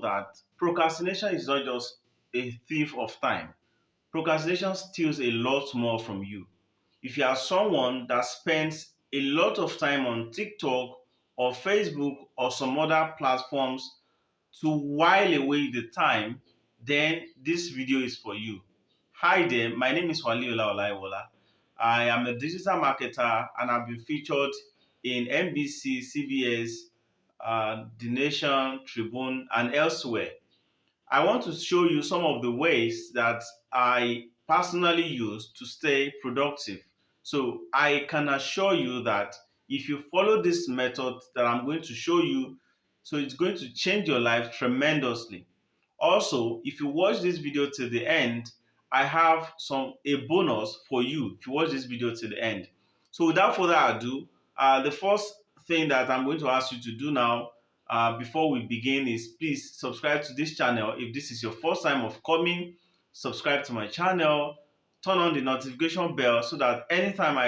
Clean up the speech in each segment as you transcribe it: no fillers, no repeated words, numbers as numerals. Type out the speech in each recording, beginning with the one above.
that procrastination is not just a thief of time. Procrastination steals a lot more from you. If you are someone that spends a lot of time on TikTok or Facebook or some other platforms to while away the time, then this video is for you. Hi there, my name is Waliola Olaiwola. I am a digital marketer and I've been featured in NBC, CBS, The Nation, Tribune, and elsewhere. I want to show you some of the ways that I personally use to stay productive. So I can assure you that if you follow this method that I'm going to show you, so it's going to change your life tremendously. Also, if you watch this video till the end, I have a bonus for you if you watch this video till the end. So without further ado, the first thing that I'm going to ask you to do now before we begin is please subscribe to this channel. If this is your first time of coming, subscribe to my channel, turn on the notification bell so that anytime I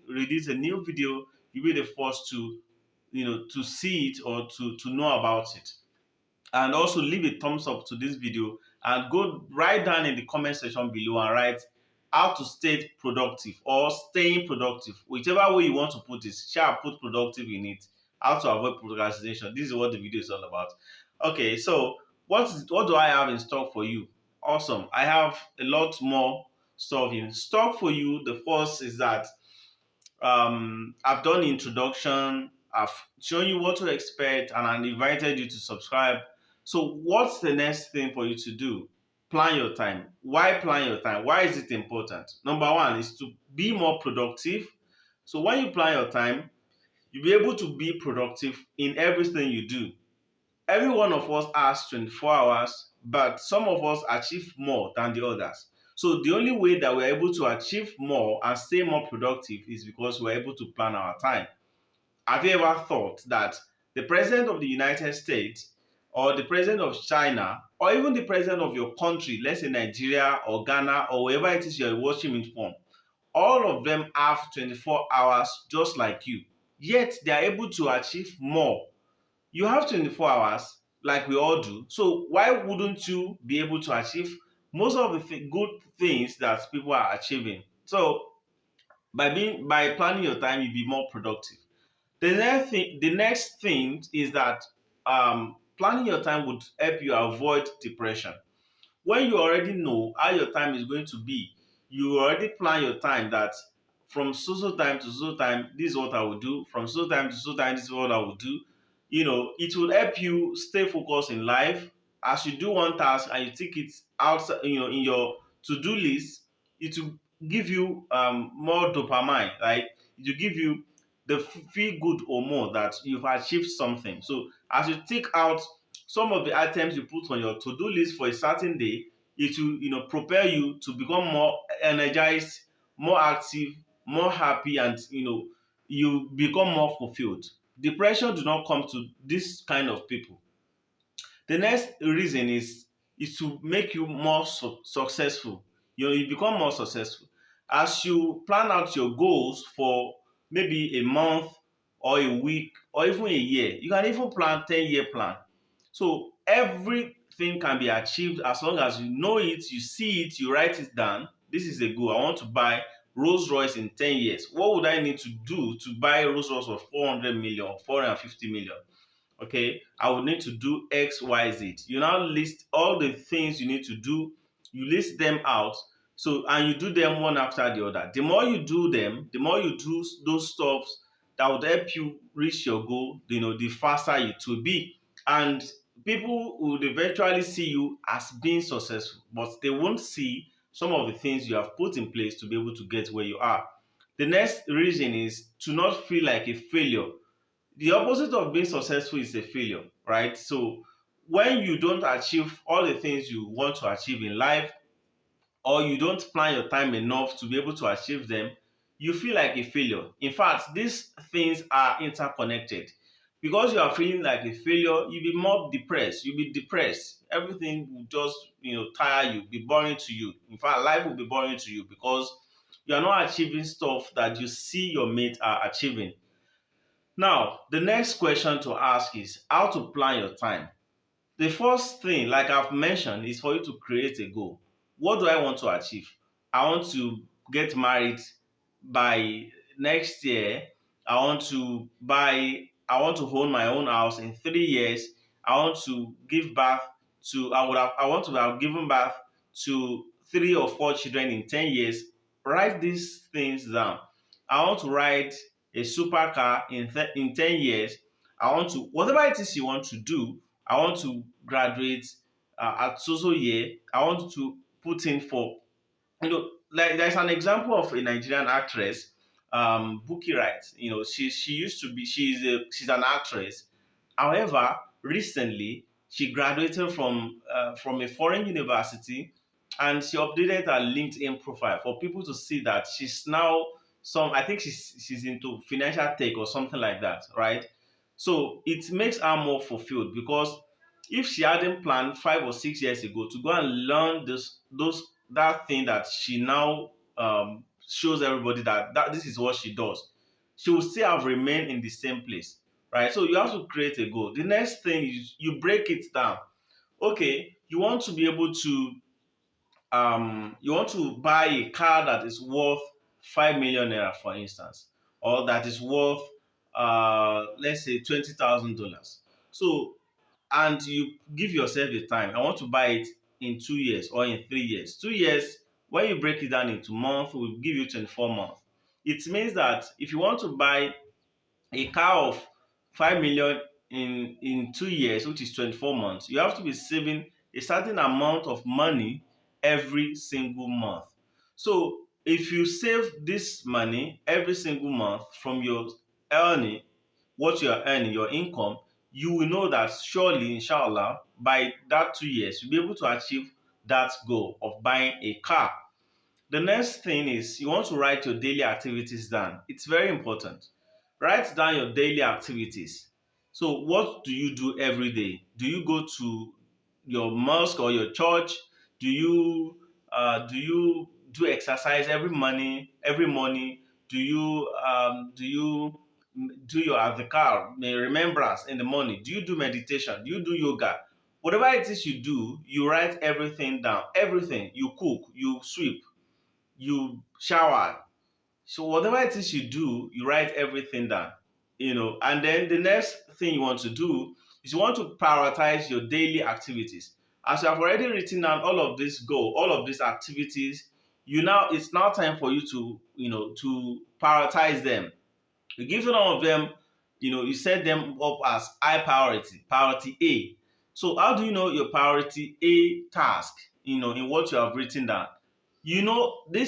release a new video, you'll be the first to to see it or to know about it. And also leave a thumbs up to this video and go right down in the comment section below and write how to stay productive or staying productive, whichever way you want to put it. Shall put productive in it, how to avoid procrastination. This is what the video is all about. Okay, so what do I have in stock for you? Awesome, I have a lot more stuff in stock for you. The first is that I've done the introduction, I've shown you what to expect, and I've invited you to subscribe. So, what's the next thing for you to do? Plan your time. Why plan your time? Why is it important? Number one is to be more productive. So, when you plan your time, you'll be able to be productive in everything you do. Every one of us has 24 hours, but some of us achieve more than the others. So the only way that we're able to achieve more and stay more productive is because we're able to plan our time. Have you ever thought that the president of the United States or the president of China or even the president of your country, let's say Nigeria or Ghana or wherever it is you're watching me from, all of them have 24 hours just like you, yet they are able to achieve more. You have 24 hours like we all do. So why wouldn't you be able to achieve most of the good things that people are achieving? So by planning your time, you'll be more productive. The next thing is that planning your time would help you avoid depression. When you already know how your time is going to be, you already plan your time that from so time to so time, this is what I will do. From so time to so time, this is what I will do. It will help you stay focused in life. As you do one task and you take it outside, in your to-do list, it will give you more dopamine. Like it will give you the feel good hormone that you've achieved something. So as you take out some of the items you put on your to-do list for a certain day, it will prepare you to become more energized, more active, more happy, and you become more fulfilled. Depression do not come to this kind of people. The next reason is to make you more successful. You become more successful as you plan out your goals for maybe a month or a week or even a year. You can even plan 10-year plan. So everything can be achieved as long as you know it, you see it, you write it down. This is a goal. I want to buy Rolls Royce in 10 years. What would I need to do to buy Rolls Royce of 400 million, 450 million? Okay, I would need to do XYZ. You now list all the things you need to do, you list them out. So, and you do them one after the other. The more you do them, the more you do those stuffs that would help you reach your goal, the faster it will be. And people would eventually see you as being successful, but they won't see some of the things you have put in place to be able to get where you are. The next reason is to not feel like a failure. The opposite of being successful is a failure, right? So when you don't achieve all the things you want to achieve in life, or you don't plan your time enough to be able to achieve them, you feel like a failure. In fact, these things are interconnected. Because you are feeling like a failure, you'll be more depressed. You'll be depressed. Everything will just, tire you, be boring to you. In fact, life will be boring to you because you are not achieving stuff that you see your mates are achieving. Now, the next question to ask is how to plan your time. The first thing, like I've mentioned, is for you to create a goal. What do I want to achieve? I want to get married by next year. I want to own my own house in 3 years. I want to give birth I want to have given birth to 3 or 4 children in 10 years. Write these things down. I want to ride a supercar in 10 years. I want to, whatever it is you want to do, I want to graduate at so year. I want to put in for, like there's an example of a Nigerian actress, Buki Wright. She used to be she's an actress. However, recently she graduated from a foreign university, and she updated her LinkedIn profile for people to see that she's now some. I think she's into financial tech or something like that, right? So it makes her more fulfilled because if she hadn't planned 5 or 6 years ago to go and learn that thing that she now shows everybody that this is what she does, she will still have remained in the same place, right? So you have to create a goal. The next thing is you break it down. Okay, you want to buy a car that is worth 5 million naira, for instance, or that is worth let's say $20,000. So, and you give yourself a time. I want to buy it in 2 years or in 3 years. 2 years, when you break it down into months, will give you 24 months. It means that if you want to buy a car of 5 million in 2 years, which is 24 months, you have to be saving a certain amount of money every single month. So if you save this money every single month from your earning, what you are earning, your income, you will know that surely, inshallah, by that 2 years, you'll be able to achieve that goal of buying a car. The next thing is you want to write your daily activities down. It's very important. Write down your daily activities. So, what do you do every day? Do you go to your mosque or your church? Do you do exercise every morning? Every morning, do you do your adhikar, remembrance in the morning? Do you do meditation? Do you do yoga? Whatever it is you do, you write everything down. Everything you cook, you sweep, you shower. So whatever it is you do, you write everything down. And then the next thing you want to do is you want to prioritize your daily activities. As you have already written down all of these activities, it's now time for you to prioritize them. You give some of them, you set them up as high priority, priority A. So how do you know your priority A task, in what you have written down? It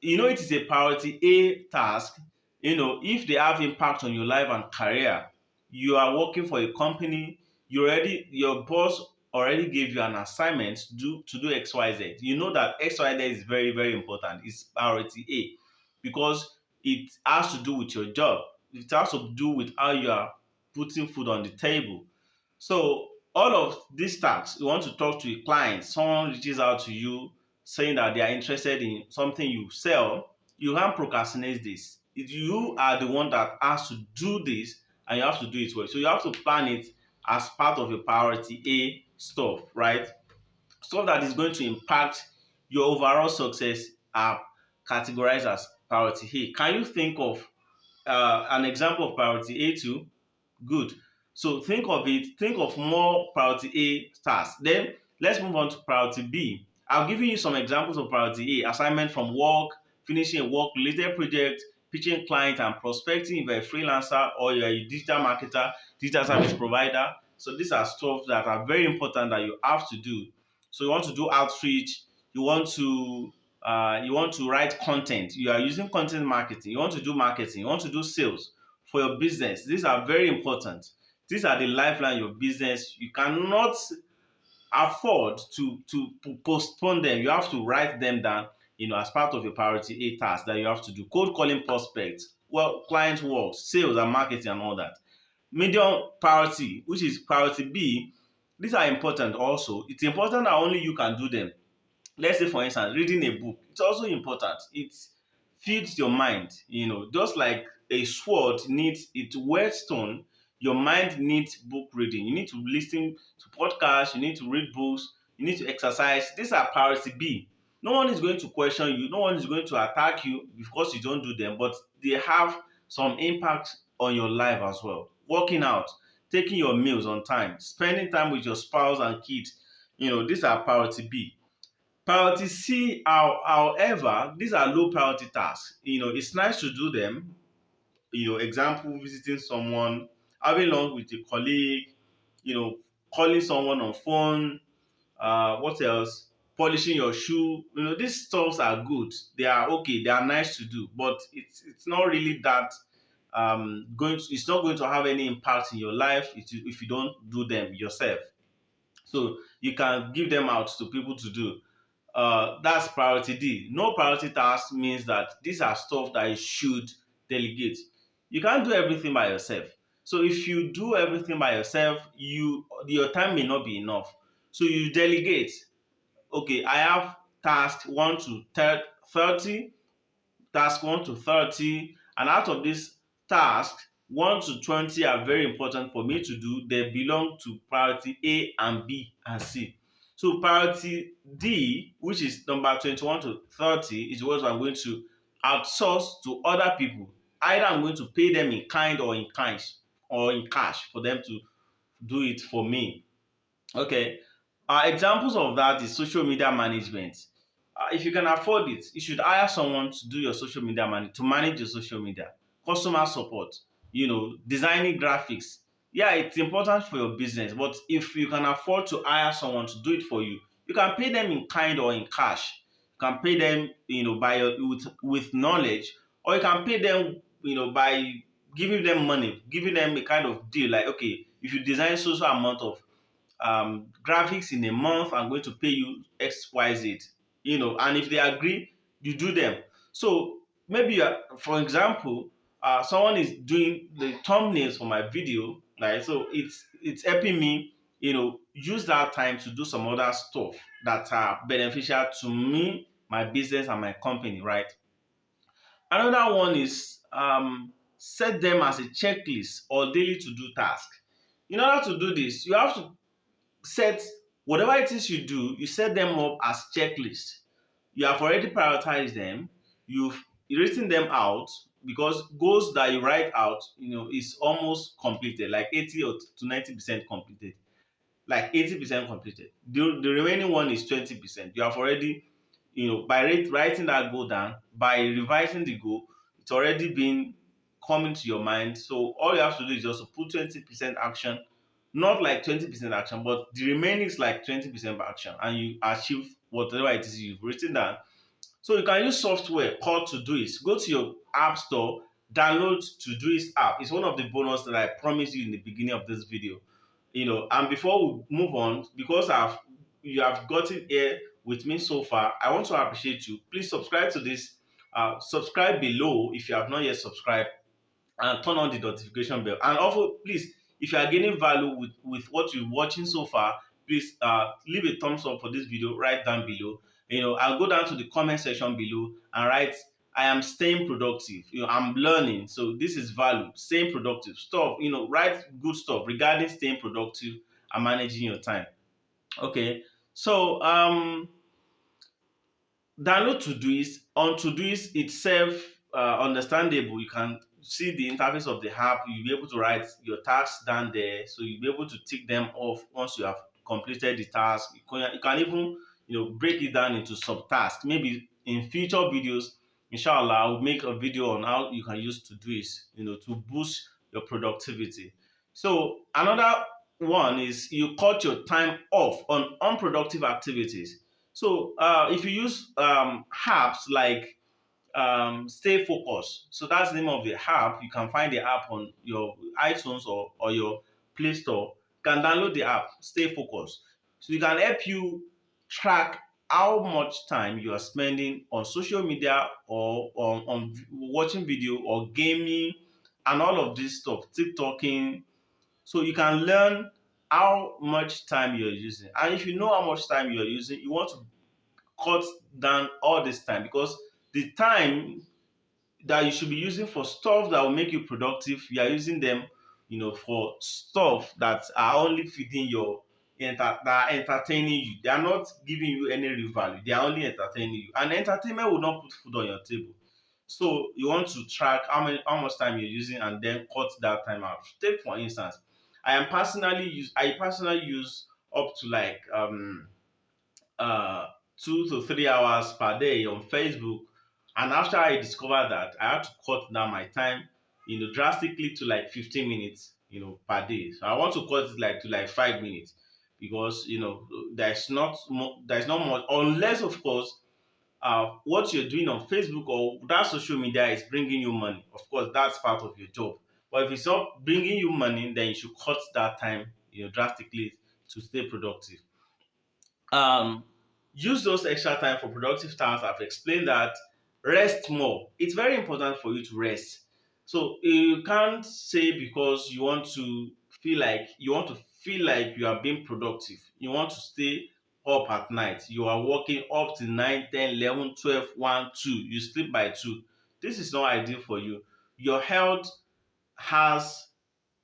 is a priority A task, if they have impact on your life and career. You are working for a company, your boss already gave you an assignment to do XYZ. You know that XYZ is very, very important. It's priority A because it has to do with your job. It has to do with how you are putting food on the table. So all of these tasks, you want to talk to a client, someone reaches out to you saying that they are interested in something you sell, you can't procrastinate this. You are the one that has to do this, and you have to do it well. So you have to plan it as part of your priority A stuff, right? Stuff that is going to impact your overall success are categorized as priority A. Can you think of an example of priority A too? Good. So think of more priority A tasks. Then let's move on to priority B. I've given you some examples of priority A: assignment from work, finishing a work related project, pitching client and prospecting if you're a freelancer or you're a digital marketer, digital service provider. So these are stuff that are very important that you have to do. So you want to do outreach, you want to write content, you are using content marketing, you want to do marketing, you want to do sales for your business. These are very important. These are the lifeline of your business. You cannot afford to postpone them. You have to write them down, as part of your priority A task that you have to do. Cold calling prospects, well, client work, sales and marketing and all that. Medium priority, which is priority B, these are important also. It's important that only you can do them. Let's say, for instance, reading a book. It's also important. It feeds your mind, just like a sword needs its whetstone. Your mind needs book reading. You need to listen to podcasts, you need to read books, you need to exercise. These are priority B. No one is going to question you, no one is going to attack you because you don't do them, but they have some impact on your life as well. Working out, taking your meals on time, spending time with your spouse and kids, these are priority B. Priority C, however, these are low priority tasks. It's nice to do them. Example, visiting someone, having lunch with a colleague, you know, calling someone on phone, what else? Polishing your shoe. These stuffs are good. They are okay. They are nice to do, but it's not really that it's not going to have any impact in your life if you don't do them yourself. So you can give them out to people to do. That's priority D. No priority task means that these are stuff that you should delegate. You can't do everything by yourself. So if you do everything by yourself, your time may not be enough. So you delegate. Okay, I have task 1 to 30, task 1 to 30, and out of these tasks, 1 to 20 are very important for me to do. They belong to priority A and B and C. So priority D, which is number 21 to 30, is what I'm going to outsource to other people. Either I'm going to pay them in kind or in cash for them to do it for me. Okay. Examples of that is social media management. If you can afford it, you should hire someone to do your social media to manage your social media, customer support, designing graphics. Yeah, it's important for your business, but if you can afford to hire someone to do it for you, you can pay them in kind or in cash. You can pay them, with knowledge, or you can pay them, by giving them money, giving them a kind of deal like, okay, if you design social amount of graphics in a month, I'm going to pay you XYZ. And if they agree, you do them. So maybe for example, someone is doing the thumbnails for my video, right? So it's helping me, use that time to do some other stuff that are beneficial to me, my business, and my company, right? Another one is set them as a checklist or daily to do task. In order to do this, you have to set whatever it is you do, you set them up as checklists. You have already prioritized them, you've written them out, because goals that you write out, is almost completed, like 80 or to 90% completed, like 80% completed. The remaining one is 20%. You have already, by writing that goal down, by revising the goal, it's already been coming to your mind. So all you have to do is just to put 20% action, not like 20% action, but the remaining is like 20% action, and you achieve whatever it is you've written down. So you can use software called Todoist. Go to your app store, download Todoist app. It's one of the bonus that I promised you in the beginning of this video. And before we move on, because you have gotten here with me so far, I want to appreciate you. Please subscribe to this. Subscribe below if you have not yet subscribed, and turn on the notification bell. And also, please, if you are gaining value with what you're watching so far, please leave a thumbs up for this video right down below. I'll go down to the comment section below and write, I am staying productive. I'm learning. So this is value, staying productive stuff. Write good stuff regarding staying productive and managing your time. Okay. So download Todoist. On Todoist itself, understandable. You can see the interface of the app. You'll be able to write your tasks down there, so you'll be able to tick them off once you have completed the task. You can even break it down into subtasks. Maybe in future videos, inshallah, I'll make a video on how you can use Todoist, to boost your productivity. So another one is you cut your time off on unproductive activities. So if you use apps like Stay Focused, so that's the name of the app. You can find the app on your iTunes or your Play Store. You can download the app, Stay Focused. So it can help you track how much time you are spending on social media or on watching video or gaming and all of this stuff, TikToking. So you can learn how much time you're using. And if you know how much time you're using, you want to cut down all this time, because the time that you should be using for stuff that will make you productive, you are using them for stuff that are only feeding that are entertaining you. They are not giving you any real value. They are only entertaining you. And entertainment will not put food on your table. So you want to track how much time you're using and then cut that time out. Take for instance, I personally use up to like uh 2 to 3 hours per day on Facebook. And after I discovered that, I had to cut down my time, drastically to like 15 minutes, per day. So I want to cut it like to like 5 minutes because there's not much, unless of course what you're doing on Facebook or that social media is bringing you money. Of course, that's part of your job. But if it's not bringing you money, then you should cut that time, drastically to stay productive. um Use those extra time for productive tasks. I've explained that. Rest more. It's very important for you to rest. So you can't say because you want to feel like you are being productive, you want to stay up at night, you are working up to 9, 10, 11, 12, 1, 2, you sleep by 2. This is not ideal for you. Your health has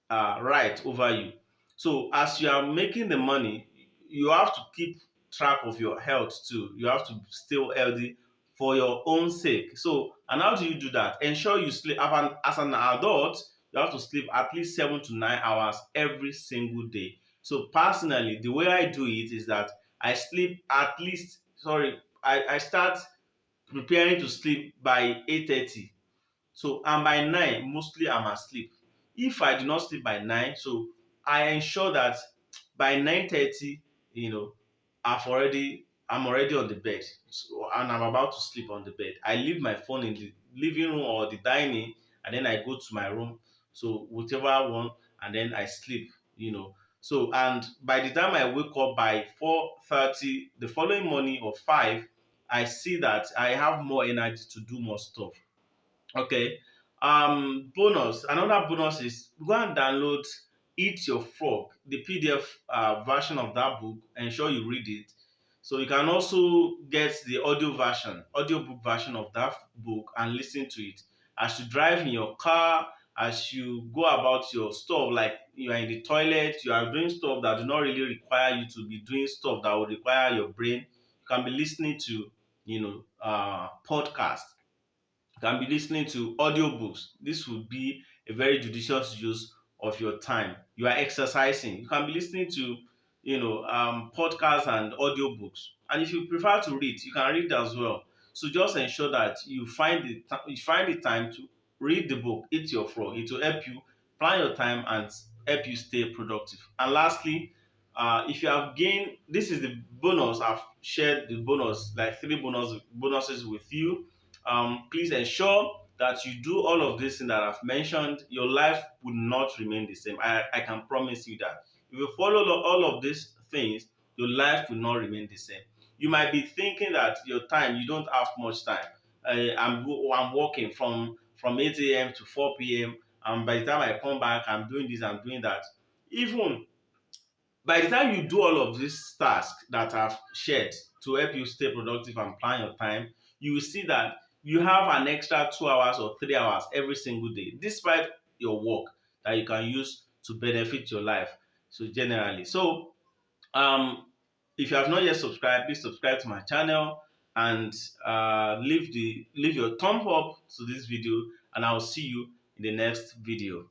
right over you. So as you are making the money, you have to keep track of your health too. You have to stay healthy for your own sake. So, and how do you do that? Ensure you sleep. As an adult, you have to sleep at least 7 to 9 hours every single day. So personally, the way I do it is that I sleep at least. Sorry, I start preparing to sleep by 8:30. So and by 9 mostly I'm asleep. If I do not sleep by 9, so I ensure that by 9:30, you know, I'm already on the bed, so, and I'm about to sleep on the bed. I leave my phone in the living room or the dining, and then I go to my room. So whichever one, and then I sleep. So and by the time I wake up by 4:30 the following morning or 5, I see that I have more energy to do more stuff. Okay. Bonus. Another bonus is go and download Eat Your Frog, the PDF version of that book. Ensure you read it. So you can also get the audiobook version of that book and listen to it as you drive in your car, as you go about your stuff, like you are in the toilet, you are doing stuff that do not really require you to be doing stuff that will require your brain. You can be listening to, podcasts, can be listening to audiobooks. This would be a very judicious use of your time. You are exercising. You can be listening to, podcasts and audiobooks. And if you prefer to read, you can read as well. So just ensure that you find the time to read the book. Eat Your Frog. It will help you plan your time and help you stay productive. And lastly, if you have gained, this is the bonus. I've shared the bonus, like three bonuses with you. Please ensure that you do all of this thing that I've mentioned. Your life will not remain the same. I can promise you that. If you follow all of these things, your life will not remain the same. You might be thinking that your time, you don't have much time. I'm working from 8 a.m. to 4 p.m. And by the time I come back, I'm doing this, I'm doing that. Even by the time you do all of these tasks that I've shared to help you stay productive and plan your time, you will see that you have an extra 2 hours or 3 hours every single day, despite your work, that you can use to benefit your life. So generally, um, if you have not yet subscribed, please subscribe to my channel and leave your thumb up to this video, and I'll see you in the next video.